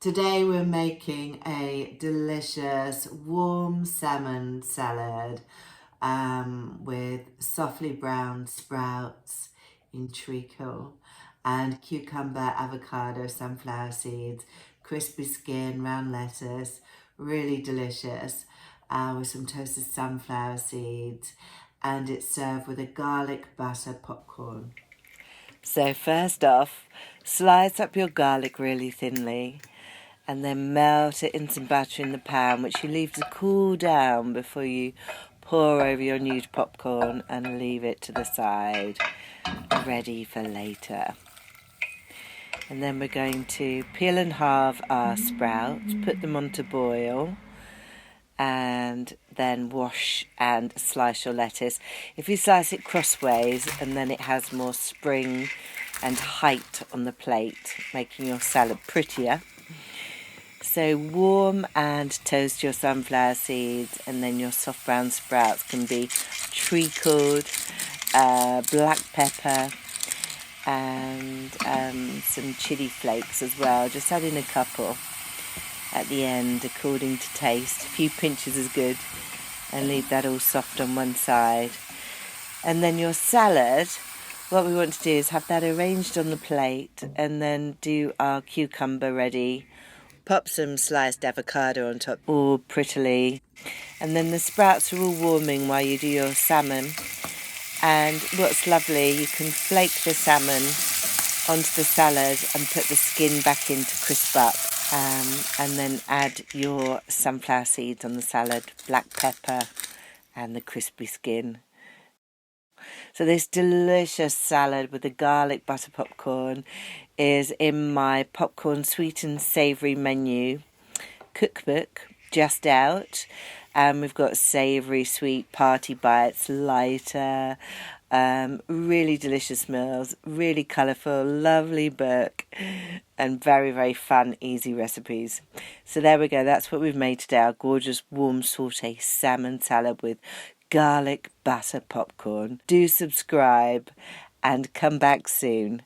Today we're making a delicious warm salmon salad with softly browned sprouts in treacle and cucumber, avocado, sunflower seeds, crispy skin, round lettuce, really delicious with some toasted sunflower seeds, and it's served with a garlic butter popcorn. So first off, slice up your garlic really thinly and then melt it in some butter in the pan, which you leave to cool down before you pour over your new popcorn and leave it to the side, ready for later. And then we're going to peel and halve our sprouts, put them onto boil, and then wash and slice your lettuce. If you slice it crossways, and then it has more spring and height on the plate, making your salad prettier. So warm and toast your sunflower seeds, and then your soft brown sprouts can be treacled, black pepper, and some chili flakes as well. Just add in a couple at the end according to taste. A few pinches is good, and leave that all soft on one side. And then your salad, what we want to do is have that arranged on the plate, and then do our cucumber ready. Pop some sliced avocado on top, all prettily. And then the sprouts are all warming while you do your salmon. And what's lovely, you can flake the salmon onto the salad and put the skin back in to crisp up. And then add your sunflower seeds on the salad, black pepper, and the crispy skin. So this delicious salad with the garlic butter popcorn is in my popcorn sweet and savoury menu cookbook, just out. We've got savoury sweet party bites, lighter, really delicious meals, really colourful, lovely book, and very, very fun, easy recipes. So there we go, that's what we've made today, our gorgeous warm sauté salmon salad with garlic butter popcorn. Do subscribe and come back soon.